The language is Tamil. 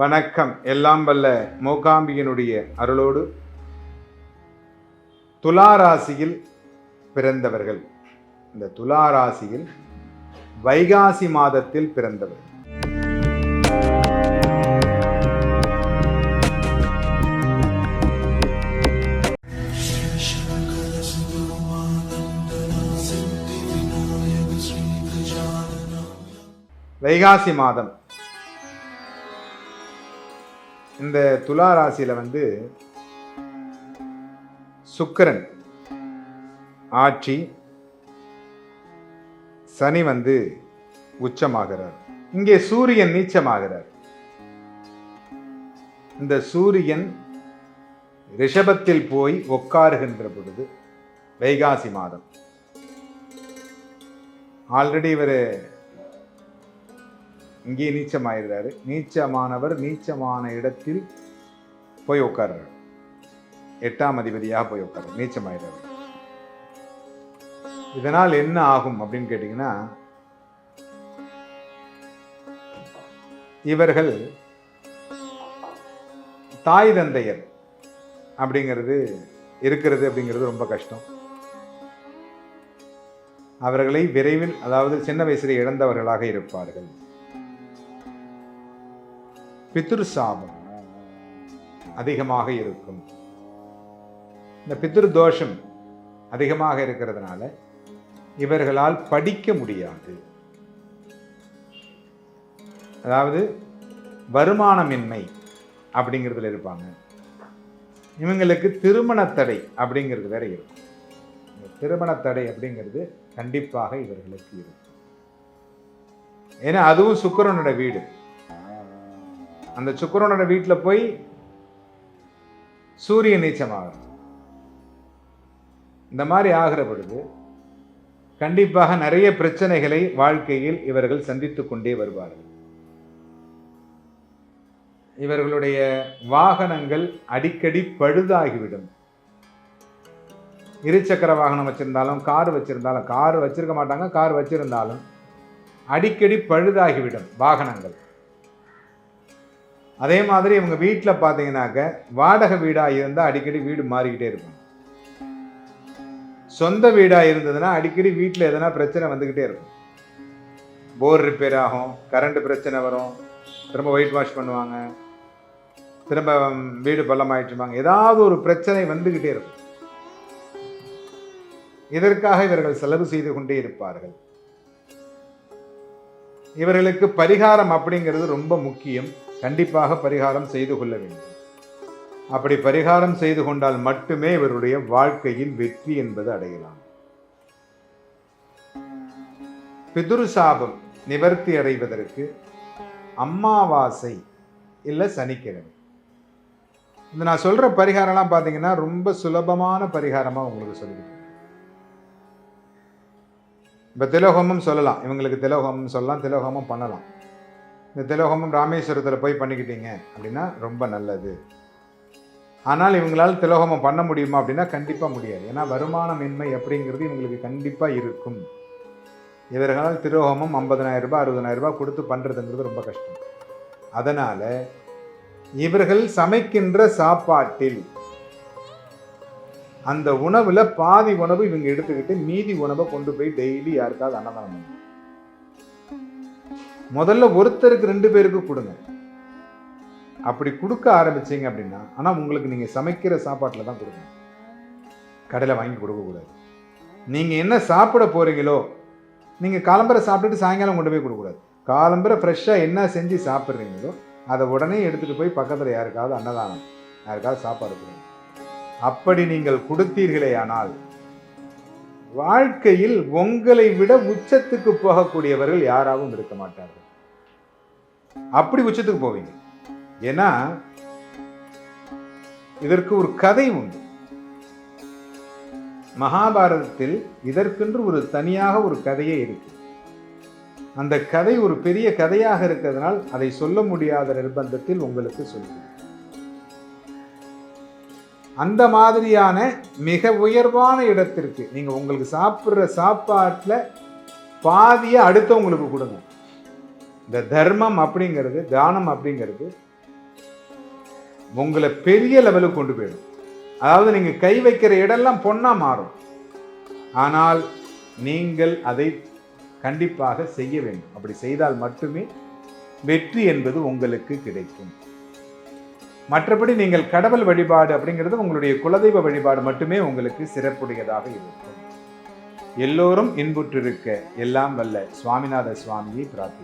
வணக்கம். எல்லாம் வல்ல மூகாம்பியினுடைய அருளோடு துளாராசியில் பிறந்தவர்கள், இந்த துளாராசியில் வைகாசி மாதத்தில் பிறந்தவர்கள், வைகாசி மாதம் இந்த துலா ராசியில சுக்கிரன் ஆட்சி, சனி உச்சமாகிறார், இங்கே சூரியன் நீச்சமாகிறார். இந்த சூரியன் ரிஷபத்தில் போய் உட்காருகின்ற பொழுது வைகாசி மாதம், ஆல்ரெடி இவர் இங்கே நீச்சமாயிருந்தாரு. நீச்சமானவர் நீச்சமான இடத்தில் போய் உட்கார்றார், 8ஆம் அதிபதியாக போய் உட்கார்றார், நீச்சமாயிருந்தார். இதனால் என்ன ஆகும் அப்படின்னு கேட்டீங்கன்னா, இவர்கள் தாய் தந்தையர் அப்படிங்கிறது அப்படிங்கிறது ரொம்ப கஷ்டம். அவர்களை விரைவில், அதாவது சின்ன வயசில் இழந்தவர்களாக இருப்பார்கள். பித்ரு சாபம் அதிகமாக இருக்கும். இந்த பித்ரு தோஷம் அதிகமாக இருக்கிறதுனால இவர்களால் படிக்க முடியாது. அதாவது வருமானமின்மை அப்படிங்கிறதுல இருப்பாங்க. இவங்களுக்கு திருமண தடை அப்படிங்கிறது வேற இருக்கும். திருமண தடை அப்படிங்கிறது கண்டிப்பாக இவர்களுக்கு இருக்கும். ஏன்னா அதுவும் சுக்கிரனோட வீடு. அந்த சுக்கிரனோட வீட்டில் போய் சூரியன் நீச்சமாகும். இந்த மாதிரி ஆகிற பொழுது கண்டிப்பாக நிறைய பிரச்சனைகளை வாழ்க்கையில் இவர்கள் சந்தித்துக் கொண்டே வருவார்கள். இவர்களுடைய வாகனங்கள் அடிக்கடி பழுதாகிவிடும். இருசக்கர வாகனம் வச்சிருந்தாலும், கார் வச்சிருந்தாலும், கார் வச்சிருக்க மாட்டாங்க, கார் வச்சிருந்தாலும் அடிக்கடி பழுதாகிவிடும் வாகனங்கள். அதே மாதிரி இவங்க வீட்டில் பார்த்தீங்கன்னாக்க வாடகை வீடாக இருந்தால் அடிக்கடி வீடு மாறிக்கிட்டே இருக்கும். சொந்த வீடாக இருந்ததுன்னா அடிக்கடி வீட்டில் எதனா பிரச்சனை வந்துக்கிட்டே இருக்கும். போர் ரிப்பேர் ஆகும், கரண்ட் பிரச்சனை வரும், திரும்ப ஒயிட் வாஷ் பண்ணுவாங்க, திரும்ப வீடு பள்ளமாயிட்டுருவாங்க, ஏதாவது ஒரு பிரச்சனை வந்துக்கிட்டே இருக்கும். இதற்காக இவர்கள் செலவு செய்து கொண்டே இருப்பார்கள். இவர்களுக்கு பரிகாரம் அப்படிங்கிறது ரொம்ப முக்கியம். கண்டிப்பாக பரிகாரம் செய்து கொள்ள வேண்டும். அப்படி பரிகாரம் செய்து கொண்டால் மட்டுமே இவருடைய வாழ்க்கையில் வெற்றி என்பது அடையலாம். பிதுரு சாபம் நிவர்த்தி அடைவதற்கு அமாவாசை இல்லை சனிக்கிழமை. இந்த நான் சொல்ற பரிகாரம்லாம் பார்த்தீங்கன்னா ரொம்ப சுலபமான பரிகாரமா உங்களுக்கு சொல்லிக்கிறேன். இப்போ திலோகமும் சொல்லலாம், இவங்களுக்கு திலோகமும் சொல்லலாம், திலோகமும் பண்ணலாம். இந்த திலோகமும் ராமேஸ்வரத்தில் போய் பண்ணிக்கிட்டீங்க அப்படின்னா ரொம்ப நல்லது. ஆனால் இவங்களால் திலோகமம் பண்ண முடியுமா அப்படின்னா கண்டிப்பாக முடியாது. ஏன்னா வருமானமின்மை அப்படிங்கிறது இவங்களுக்கு கண்டிப்பாக இருக்கும். இவர்களால் திலோகமும் 50,000 ரூபாய் 60,000 ரூபாய் கொடுத்து பண்ணுறதுங்கிறது ரொம்ப கஷ்டம். அதனால் இவர்கள் சமைக்கின்ற சாப்பாட்டில் அந்த உணவில் பாதி உணவு இவங்க எடுத்துக்கிட்டு மீதி உணவை கொண்டு போய் டெய்லி யாருக்காவது அன்னதானம் பண்ணுங்க. முதல்ல ஒருத்தருக்கு 2 பேருக்கு கொடுங்க. அப்படி கொடுக்க ஆரம்பிச்சிங்க அப்படின்னா, ஆனால் உங்களுக்கு நீங்கள் சமைக்கிற சாப்பாட்டில் தான் கொடுங்க, கடையில் வாங்கி கொடுக்கக்கூடாது. நீங்கள் என்ன சாப்பிட போகிறீங்களோ, நீங்கள் காலம்பரை சாப்பிட்டுட்டு சாயங்காலம் கொண்டு போய் கொடுக்கக்கூடாது. காலம்பரை ஃப்ரெஷ்ஷாக என்ன செஞ்சு சாப்பிட்றீங்களோ அதை உடனே எடுத்துகிட்டு போய் பக்கத்தில் யாருக்காவது அன்னதானம், யாருக்காவது சாப்பாடு கொடுங்க. அப்படி நீங்கள் கொடுத்தீர்களே ஆனால் வாழ்க்கையில் உங்களை விட உச்சத்துக்கு போகக்கூடியவர்கள் யாராவும் இருக்க மாட்டார்கள். அப்படி உச்சத்துக்கு போவீங்க. ஏன்னா இதற்கு ஒரு கதை உண்டு. மகாபாரதத்தில் இதற்கென்று ஒரு தனியாக ஒரு கதையே இருக்கு. அந்த கதை ஒரு பெரிய கதையாக இருக்கிறதுனால் அதை சொல்ல முடியாத நிர்பந்தத்தில் உங்களுக்கு சொல்கிறேன். அந்த மாதிரியான மிக உயர்வான இடத்திற்கு நீங்க உங்களுக்கு சாப்பிட்ற சாப்பாட்டுல பாதியை அடுத்தவங்களுக்கு கொடுங்க. இந்த தர்மம் அப்படிங்கிறது, தானம் அப்படிங்கிறது உங்களை பெரிய லெவலுக்கு கொண்டு போயிடும். அதாவது நீங்க கை வைக்கிற இடம்லாம் பொன்னா மாறும். ஆனால் நீங்கள் அதை கண்டிப்பாக செய்ய வேண்டும். அப்படி செய்தால் மட்டுமே வெற்றி என்பது உங்களுக்கு கிடைக்கும். மற்றபடி நீங்கள் கடவுள் வழிபாடு அப்படிங்கிறது உங்களுடைய குலதெய்வ வழிபாடு மட்டுமே உங்களுக்கு சிறப்புடையதாக இருக்கும். எல்லோரும் இன்புற்றிருக்க எல்லாம் வல்ல சுவாமிநாத சுவாமியை பிரார்த்திக்கிறேன்.